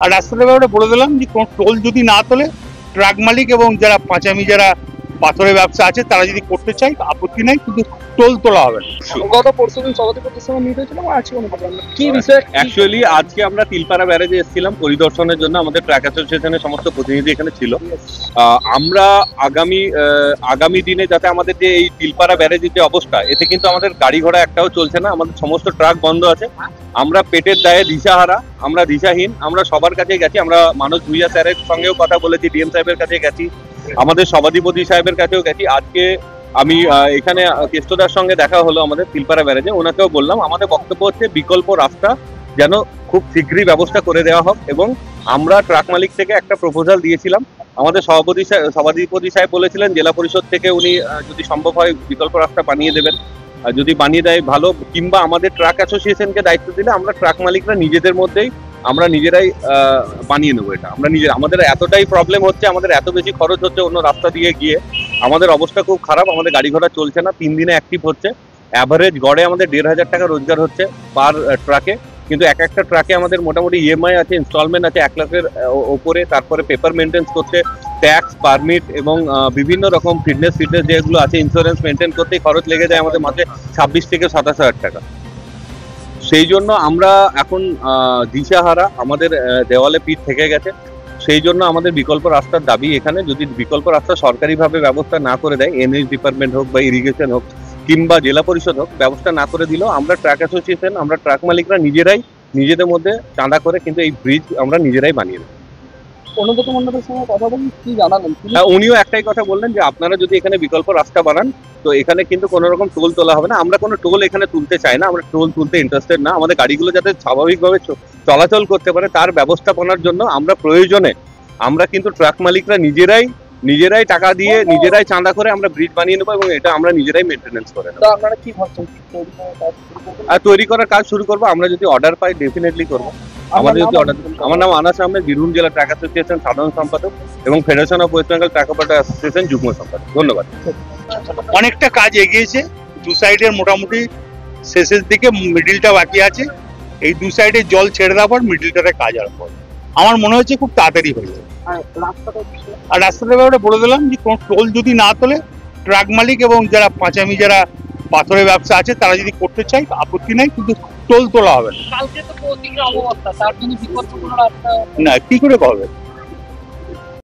আর রাস্তাটার ব্যাপারে বলে দিলাম যে কোনো টোল যদি না তোলে, ট্রাক মালিক এবং যারা পাঁচামি যারা পাথরের ব্যবসা আছে তারা যদি করতে চায় আপত্তি নাই, কিন্তু টোল তোলা হবে না। গত পরশুদিন সভাধিপতির সঙ্গে মিট হয়েছিল, আজকে কোনো কথা না। কি বিষয়? অ্যাকচুয়ালি আজকে আমরা তিলপাড়া ব্যারেজে এসেছিলাম পরিদর্শনের জন্য, আমাদের ট্র্যাক অ্যাসোসিয়েশনের সমস্ত প্রতিনিধি এখানে ছিল। আমরা আগামী দিনে যাতে আমাদের যে এই তিলপাড়া ব্যারেজের যে অবস্থা, এতে কিন্তু আমাদের গাড়ি ঘোড়া একটাও চলছে না, আমাদের সমস্ত ট্রাক বন্ধ আছে। আমরা পেটের দায়ে দিশাহারা, আমরা দিশাহীন, আমরা সবার কাছে গেছি। আমরা মানস ভুইয়া স্যারের সঙ্গেও কথা বলেছি, ডিএম সাহেবের কাছে গেছি, আমাদের সভাধিপতি সাহেবের কাছেও গেছি। আজকে আমি এখানে কেষ্টদার সঙ্গে দেখা হলো আমাদের তিলপাড়া ব্যারেজে, ওনাকেও বললাম আমাদের বক্তব্য হচ্ছে বিকল্প রাস্তা যেন খুব শীঘ্রই ব্যবস্থা করে দেওয়া হোক। এবং আমরা ট্রাক মালিক থেকে একটা প্রপোজাল দিয়েছিলাম, আমাদের সভাধিপতি সাহেব বলেছিলেন জেলা পরিষদ থেকে উনি যদি সম্ভব হয় বিকল্প রাস্তা বানিয়ে দেবেন, যদি বানিয়ে দেয় ভালো, কিংবা আমাদের ট্রাক অ্যাসোসিয়েশনকে দায়িত্ব দিলে আমরা ট্রাক মালিকরা নিজেদের মধ্যেই আমরা নিজেরাই বানিয়ে নেবো এটা। আমাদের এতটাই প্রবলেম হচ্ছে, আমাদের এত বেশি খরচ হচ্ছে অন্য রাস্তা দিয়ে গিয়ে, আমাদের অবস্থা খুব খারাপ, আমাদের গাড়ি ঘোড়া চলছে না, 3 দিনে অ্যাক্টিভ হচ্ছে, অ্যাভারেজ গড়ে আমাদের 1,500 টাকা রোজগার হচ্ছে পার ট্রাকে। কিন্তু একটা ট্রাকে আমাদের মোটামুটি ইএমআই আছে, ইনস্টলমেন্ট আছে 1 লাখের ওপরে, তারপরে পেপার মেনটেন্স করতে, ট্যাক্স, পারমিট এবং বিভিন্ন রকম ফিটনেস যেগুলো আছে, ইন্স্যুরেন্স মেনটেন করতেই খরচ লেগে যায় আমাদের মাসে 26 থেকে 27 হাজার টাকা। সেই জন্য আমরা এখন দিশাহারা, আমাদের দেওয়ালে পিঠ থেকে গেছে। সেই জন্য আমাদের বিকল্প রাস্তার দাবি এখানে, যদি বিকল্প রাস্তা সরকারিভাবে ব্যবস্থা না করে দেয়, এনএইচ ডিপার্টমেন্ট হোক বা ইরিগেশন হোক কিংবা জেলা পরিষদ হোক, ব্যবস্থা না করে দিলেও আমরা ট্রাক অ্যাসোসিয়েশন, আমরা ট্রাক মালিকরা নিজেরাই নিজেদের মধ্যে চাঁদা করে কিন্তু এই ব্রিজ আমরা নিজেরাই বানিয়ে দেবো। অনুব্রত মণ্ডলের সঙ্গে কথা বলি, কি জানালেন? উনিও একটাই কথা বললেন যে আপনারা যদি এখানে বিকল্প রাস্তা বানান তো এখানে কিন্তু কোনো রকম টোল তোলা হবে না। আমরা কোনো টোল এখানে তুলতে চাই না, আমরা টোল তুলতে ইন্টারেস্টেড না। আমাদের গাড়িগুলো যাতে স্বাভাবিকভাবে চলাচল করতে পারে তার ব্যবস্থাপনার জন্য আমরা প্রয়োজনে আমরা কিন্তু ট্রাক মালিকরা নিজেরাই টাকা দিয়ে নিজেরাই চাঁদা করে আমরা ব্রিজ বানিয়ে নেবো, এবং এটা আমরা নিজেরাই মেনটেনেন্স করে নেবো। আপনারা কি ভাবছেন আর তৈরি করার কাজ শুরু করবো, আমরা যদি অর্ডার পাই ডেফিনেটলি করবো। আমাদের যদি অর্ডার, আমার নাম আনাস আহমেদ, বীরভূম জেলা ট্রাক অ্যাসোসিয়েশন সাধারণ সম্পাদক এবং federation of West Bengal truck operator association যুগ্ম সম্পাদক। ধন্যবাদ। অনেকটা কাজ এগিয়েছে, দু সাইডের মোটামুটি শেষের দিকে, মিডিলটা বাকি আছে। এই দু সাইডে জল ছেড়ে দেওয়ার পর মিডিলটাতে কাজ আরম্ভ হবে। আমার মনে হচ্ছে খুব তাড়াতাড়ি হয়ে যাবে। আর রাস্তাটার ব্যাপারে বলে দিলাম যে কোনো টোল যদি না তোলে, ট্রাক মালিক এবং যারা পাঁচামি যারা পাথরের ব্যবসা আছে তারা যদি করতে চায় আপত্তি নাই, কিন্তু টোল তোলা হবে না। কালকে তো প্রতিদিন অবস্থা, তার জন্য বিকল্প কোনো রাস্তা না, কি করে হবে?